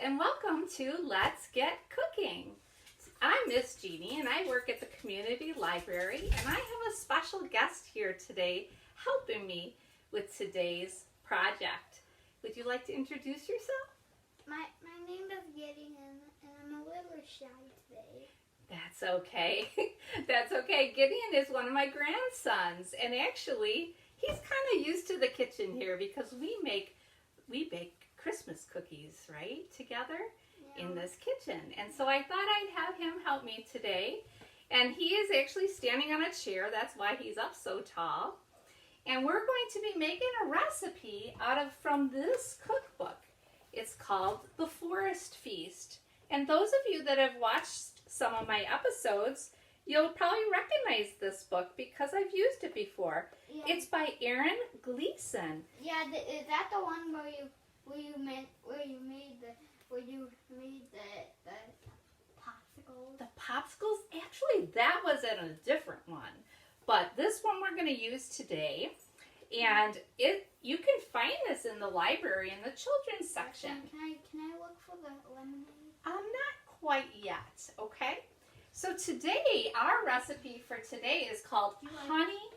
and welcome to Let's Get Cooking. I'm Miss Jeannie and I work at the community library, and I have a special guest here today helping me with today's project. Would you like to introduce yourself? My name is Jeannie and I'm a little shy today. That's okay. That's okay. Gideon is one of my grandsons, and actually he's kind of used to the kitchen here because we bake Christmas cookies, right, together in this kitchen. And so I thought I'd have him help me today. And he is actually standing on a chair. That's why he's up so tall. And we're going to be making a recipe from this cookbook. It's called The Forest Feast. And those of you that have watched some of my episodes, you'll probably recognize this book because I've used it before. Yeah. It's by Erin Gleeson. Yeah, is that the one where you made the popsicles? The popsicles, actually that was in a different one. But this one we're going to use today. And you can find this in the library in the children's section. Can I look for the lemonade? Not quite yet, okay? So today, our recipe for today is called honey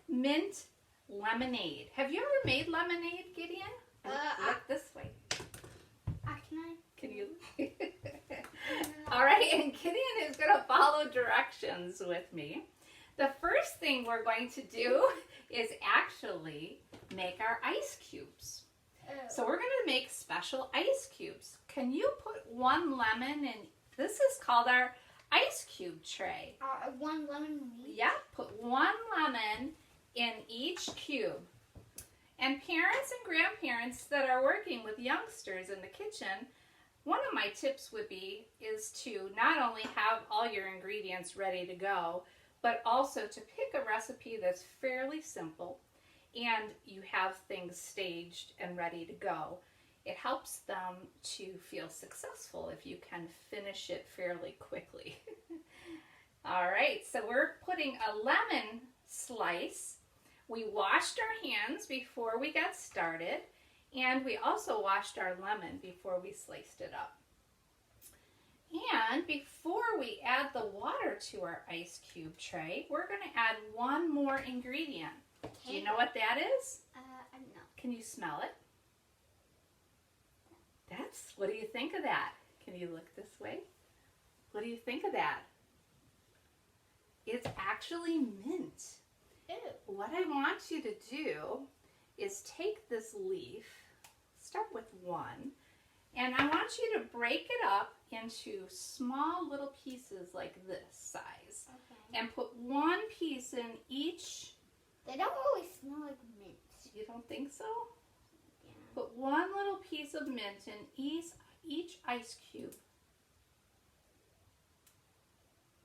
mint lemonade. Have you ever made lemonade, Gideon? Look this way. Can you? All right, and Gideon is going to follow directions with me. The first thing we're going to do is actually make our ice cubes. So we're going to make special ice cubes. Can you put one lemon in? This is called our ice cube tray. One lemon each? Yeah, put one lemon in each cube. And parents and grandparents that are working with youngsters in the kitchen, one of my tips is to not only have all your ingredients ready to go, but also to pick a recipe that's fairly simple and you have things staged and ready to go. It helps them to feel successful if you can finish it fairly quickly. All right, so we're putting a lemon slice. We washed our hands before we got started, and we also washed our lemon before we sliced it up. And before we add the water to our ice cube tray, we're going to add one more ingredient. Okay. Do you know what that is? I don't know. Can you smell it? What do you think of that? Can you look this way? What do you think of that? It's actually mint. Ew. What I want you to do is take this leaf, start with one, and I want you to break it up into small little pieces like this size. Okay. And put one piece in each. They don't really smell like mint. You don't think so? Yeah. Put one little piece of mint in each ice cube.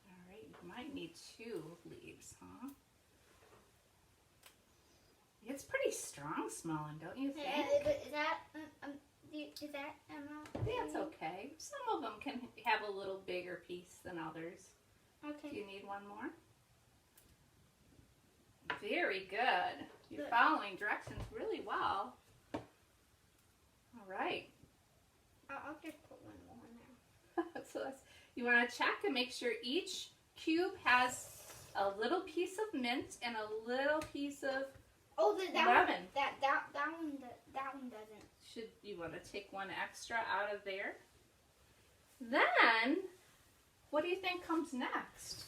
All right, you might need 2 leaves, huh? It's pretty strong smelling, don't you think? Is that That's okay. Some of them can have a little bigger piece than others. Okay. Do you need one more? Very good. You're Good. following directions really well. All right. I'll just put one more in there. So you want to check and make sure each cube has a little piece of mint and a little piece of that lemon. That one doesn't. You want to take one extra out of there? Then, what do you think comes next?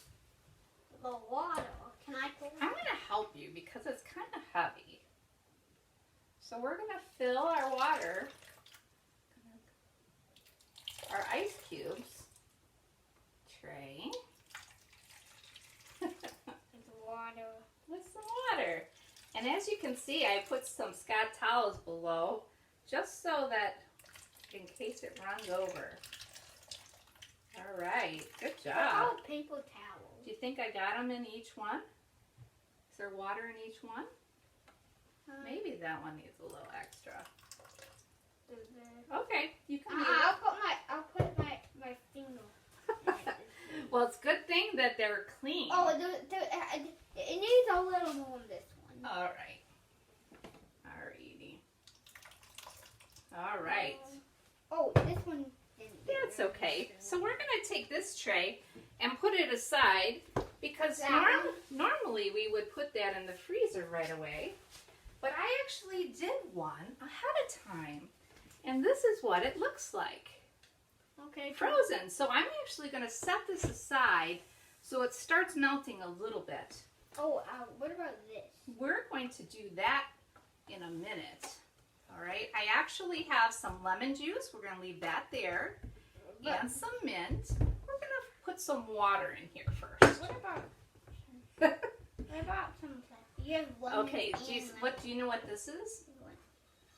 The water. Can I put I'm going to help you because it's kind of heavy. So we're going to fill our water, our ice cubes tray the water? with some water. And as you can see, I put some Scott towels below just so that in case it runs over. All right, good job. How about paper towels? Do you think I got them in each one? Is there water in each one? Maybe that one needs a little extra. Okay, you can leave I'll put my finger. Well, it's a good thing that they're clean. Oh, it needs a little more on this one. All right. Alrighty. All right. Oh, this one That's okay. So we're going to take this tray and put it aside because normally we would put that in the freezer right away. But I actually did one ahead of time. And this is what it looks like. Okay. Frozen. So I'm actually going to set this aside so it starts melting a little bit. Oh, what about this? We're going to do that in a minute. All right. I actually have some lemon juice. We're going to leave that there. And some mint. We're going to put some water in here first. What about some you have lemon? Okay. Do you know what this is?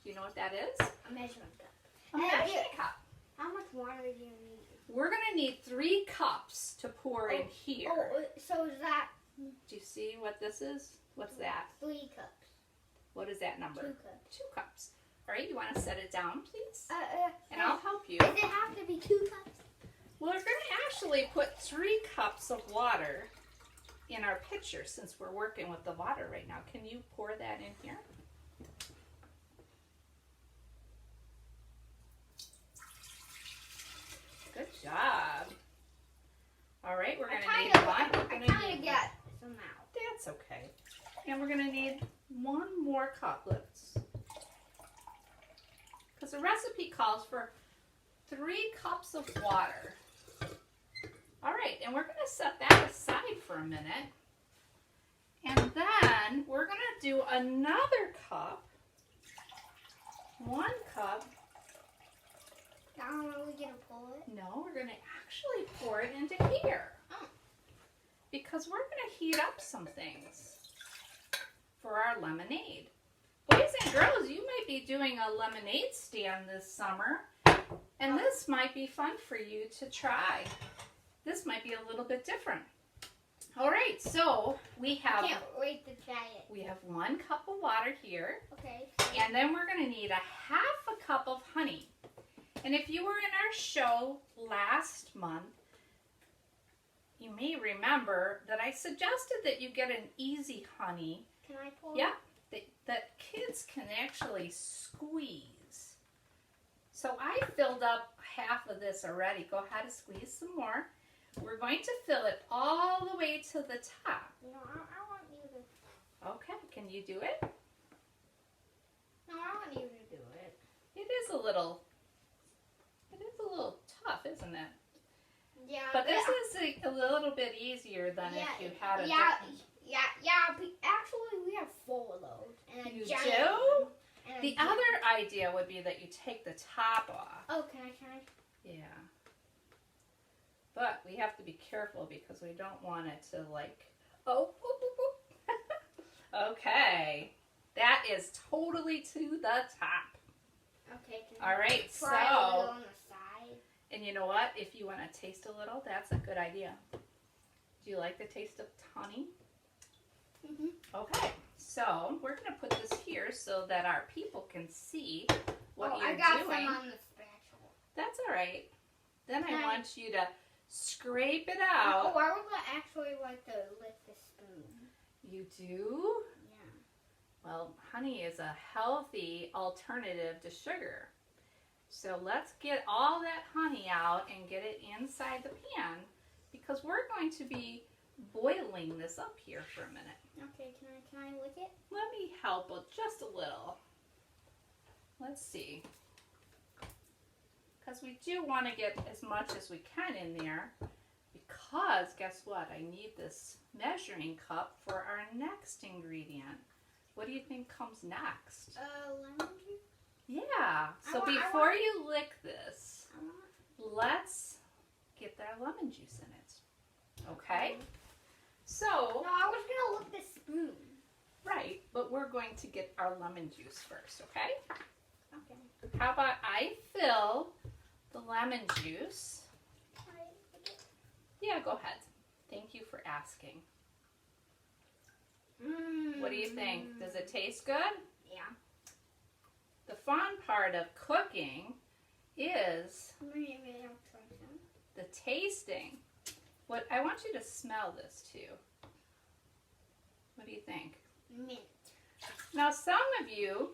Do you know what that is? A measurement cup. A measuring cup. How much water do you need? We're going to need 3 cups to pour in here. Oh, so is that... Do you see what this is? What's that? 3 cups. What is that number? 2 cups. 2 cups. All right, you want to set it down, please? And I'll I'll help you. Does it have to be 2 cups? Well, we're going to actually put 3 cups of water in our pitcher since we're working with the water right now. Can you pour that in here? Good job. All right, we're going to need one. I kind of get some out. That's okay. And we're going to need 1 more cup. Because the recipe calls for 3 cups of water. All right, and we're going to set that aside for a minute. And then we're going to do another cup. 1 cup. Now are we going to pull it? No, we're going to actually pour it into here. Because we're going to heat up some things for our lemonade. Boys and girls, you might be doing a lemonade stand this summer, and this might be fun for you to try. This might be a little bit different. All right, so we have... I can't wait to try it. We have 1 cup of water here. Okay. And then we're going to need a cup of honey. And if you were in our show last month, you may remember that I suggested that you get an easy honey. Can I pour? Yeah, that kids can actually squeeze. So I filled up half of this already. Go ahead and squeeze some more. We're going to fill it all the way to the top. No, I want you to. Okay, can you do it? No, I want you to do it. It is a little tough, isn't it? Yeah. But this is a little bit easier than if you had a Yeah. different... Actually, we have 4 of those. And You giant do? one, and The other idea would be that you take the top off. Oh, can I try? Yeah. But we have to be careful because we don't want it to Okay. That is totally to the top. Okay. All right, Try a little on the side. And you know what? If you want to taste a little, that's a good idea. Do you like the taste of honey? Mm-hmm. Okay, so we're going to put this here so that our people can see what you're doing. I got some on the spatula. That's all right. Then I want you to scrape it out. Oh, I would actually like to lick the spoon. You do? Yeah. Well, honey is a healthy alternative to sugar. So let's get all that honey out and get it inside the pan because we're going to be boiling this up here for a minute. Okay, can I lick it? Let me help with just a little. Let's see. Because we do want to get as much as we can in there because guess what? I need this measuring cup for our next ingredient. What do you think comes next? Lemon juice? Yeah. So before you lick this, let's get that lemon juice in it. Okay? So... No, I was going to lick the spoon. Right, but we're going to get our lemon juice first, okay? Okay. How about I fill the lemon juice? Yeah, go ahead. Thank you for asking. What do you think? Does it taste good? Yeah. The fun part of cooking is the tasting. What I want you to smell this too. What do you think? Mint. Now some of you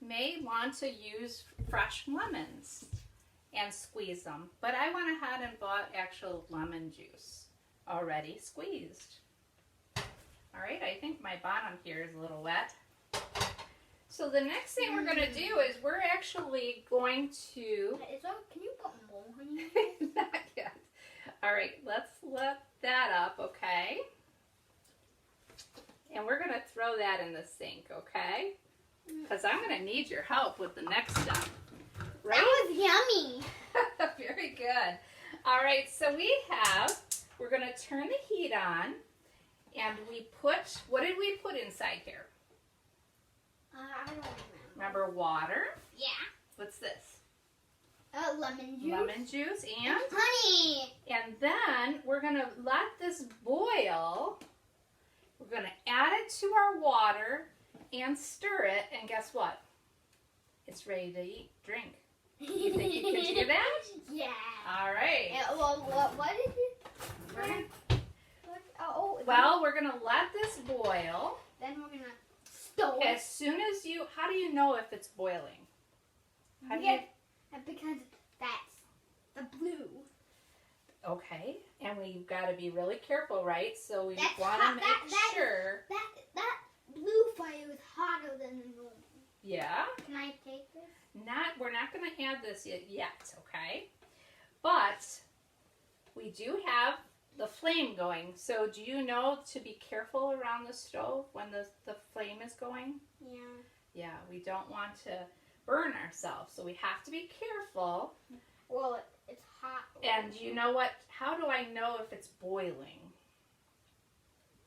may want to use fresh lemons and squeeze them. But I went ahead and bought actual lemon juice already squeezed. All right, I think my bottom here is a little wet. So the next thing we're going to do is we're actually going to... Can you put more honey? Not yet. All right, let's let that up, okay? And we're going to throw that in the sink, okay? Because I'm going to need your help with the next step. Right? That was yummy. Very good. All right, so we're going to turn the heat on, and we put, what did we put inside here? I don't Remember water? Yeah. What's this? Lemon juice. Lemon juice and honey. And then we're going to let this boil. We're going to add it to our water and stir it. And guess what? It's ready to drink. You think you can do that? Yeah. All right. What did you... Well, we're going to let this boil. Then we're going to stir it. As soon as you... How do you know if it's boiling? How do you... Because that's the blue. Okay, and we've got to be really careful, right? So we That's want to make sure. That blue fire is hotter than the normal. Yeah. Can I take this? We're not going to add this yet, okay? But we do have the flame going. So do you know to be careful around the stove when the flame is going? Yeah. Yeah, we don't want to burn ourselves, so we have to be careful. Well, it's hot. And you know what? How do I know if it's boiling?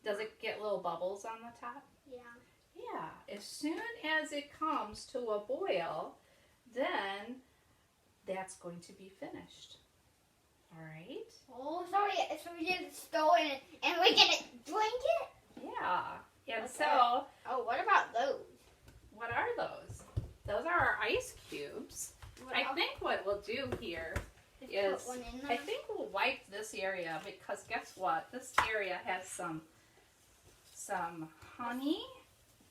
Does it get little bubbles on the top? Yeah. Yeah. As soon as it comes to a boil, then that's going to be finished. All right? Oh, sorry. So we just stir it and we get to drink it? Yeah. And Okay. so, Oh, what about those? what are those? Those are our ice cubes. I think what we'll do here is, put one in there. I think we'll wipe this area because guess what? This area has some honey.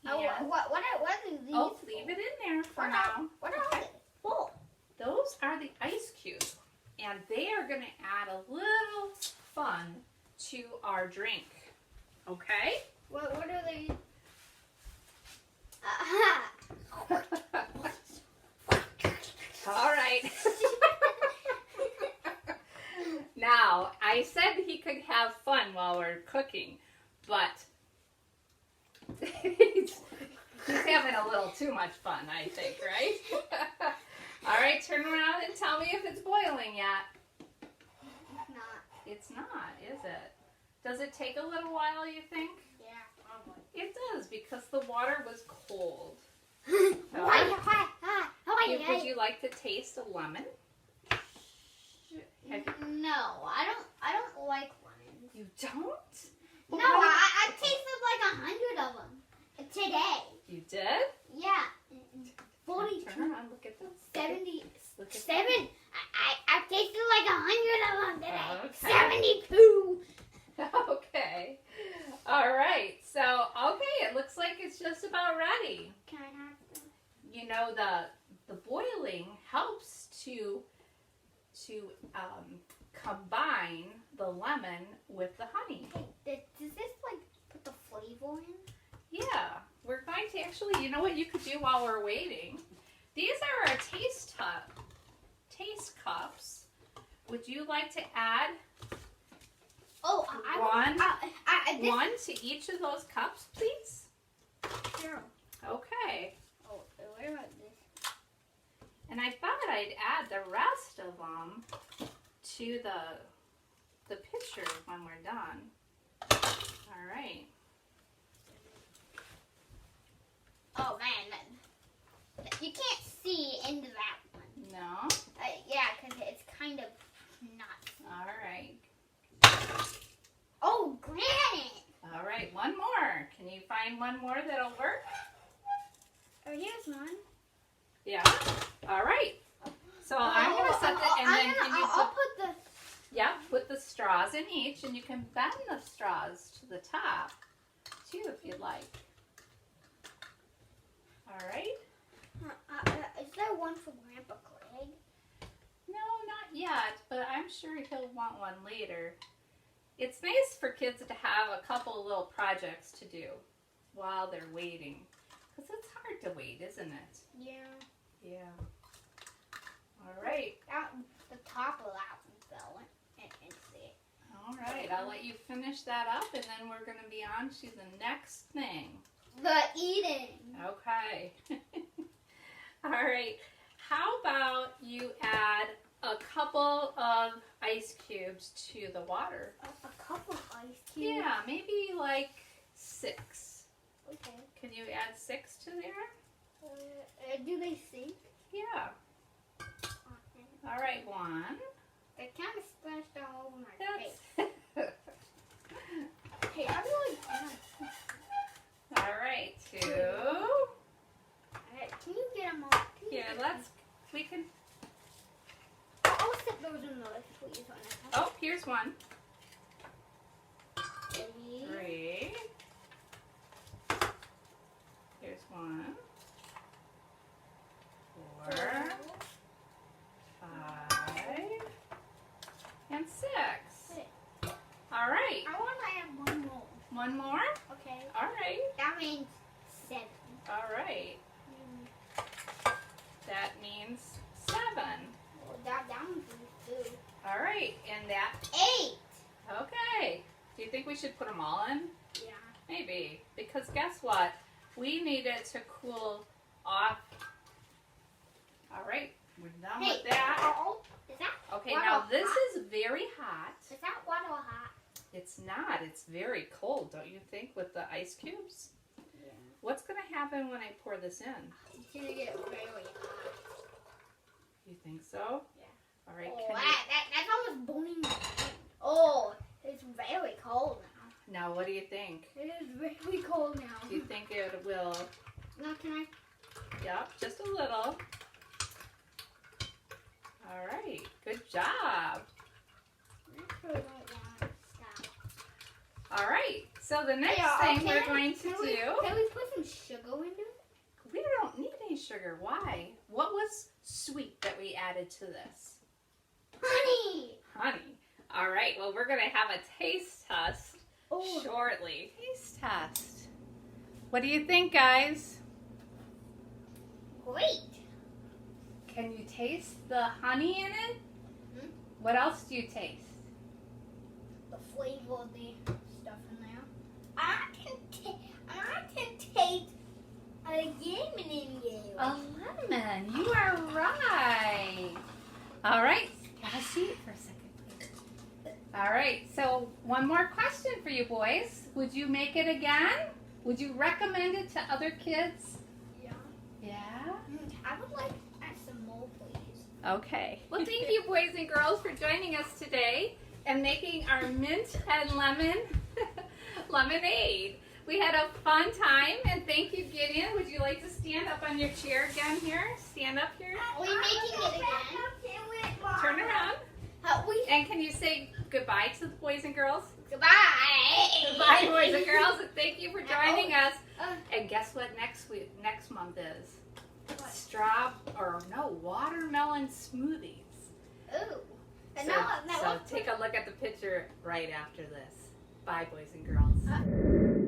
Oh, And, what are these? oh, leave it in there for now. What are Okay. they? Oh. Those are the ice cubes, and they are going to add a little fun to our drink. Okay? What are they? All right. Now, I said he could have fun while we're cooking, but he's having a little too much fun, I think, right? All right, turn around and tell me if it's boiling yet. It's not. It's not, is it? Does it take a little while, you think? Yeah, probably. It does, because the water was cold. Would you like to taste a lemon? No, I don't like lemons. You don't? No, I tasted like 100 of them today. You did? Yeah, Turn 42, around, look at this. 77. I tasted like 100 of them today. Okay. 72. Okay. All right. So, okay, it looks like it's just about ready. Can I have them? You know, the boiling helps to combine the lemon with the honey. Hey, does this like put the flavor in? Yeah, we're going to actually, you know what you could do while we're waiting? These are our taste cups. Would you like to add Oh, one to each of those cups, please? Sure. Okay. Oh, where about this? And I thought I'd add the rest of them to the pitcher when we're done. All right. Oh man, you can't see into that one. No? Yeah, because it's kind of not. All right. Oh, granite! All right, one more. Can you find one more that'll work? Oh, here's one. Yeah. All right. So I'm going to set that, and then can you I'll put the... yeah, put the straws in each, and you can bend the straws to the top, too, if you'd like. All right. Is there one for Grandpa Craig? No, not yet, but I'm sure he'll want one later. It's nice for kids to have a couple little projects to do while they're waiting. Because it's hard to wait, isn't it? Yeah. Yeah. All right. The top of that one fell into it. All right. I'll let you finish that up, and then we're going to be on to the next thing. The eating. Okay. All right. How about you add a couple of ice cubes to the water? A couple of ice cubes? Yeah, maybe like 6. Okay. Can you add 6 to there? Do they sink? Yeah. Okay. All right, 1. They're kind of splashed all over my face. That's Hey, I'm really bad. all right, 2. Alright, can you get them all? Here, we can. I'll set those in the please. Oh, here's 1. 3. 3. Here's 1. 4. 5. And 6. All right. I want to add one more. 1 more? Okay. All right. That means 7. All right. That means 7. Well, that one's 2. All right. And that. 8. Okay. Do you think we should put them all in? Yeah. Maybe. Because guess what? We need it to cool off. All right. We're done with that. Is that Okay. water Now this hot? is very hot. Is that water hot? It's not. It's very cold, don't you think, with the ice cubes? Yeah. What's going to happen when I pour this in? It's going to get very hot. You think so? Yeah. All right. Oh, that's almost burning my hand. Oh, it's very cold now. Now, what do you think? It is very cold now. Do you think it will? Now, can I? Yep, just a little. All right. Good job. I actually don't want to stop. All right. So the next Hey, thing we're going to Can we put some sugar into it? we don't need any sugar. Why? What was sweet that we added to this? Honey! Honey. All right. Well, we're going to have a taste test Oh, shortly. Taste test. What do you think, guys? great. Can you taste the honey in it? Hmm? What else do you taste? The flavor of the stuff in there. I can taste a lemon in there. A lemon. You are right. All right. Have a seat for a second, please. All right. So one more question for you boys. Would you make it again? Would you recommend it to other kids? Yeah. Yeah? I would like some more, please. Okay. Well, thank you, boys and girls, for joining us today and making our mint and lemon lemonade. We had a fun time, and thank you, Gideon. Would you like to stand up on your chair again here? Stand up here. Are we making it again? Turn around. We And can you say goodbye to the boys and girls? Goodbye. Goodbye, boys and girls, and thank you for joining us. Uh, And guess what next month is? What? Watermelon smoothies. Ooh. And So, now so take a look at the picture right after this. Bye, boys and girls.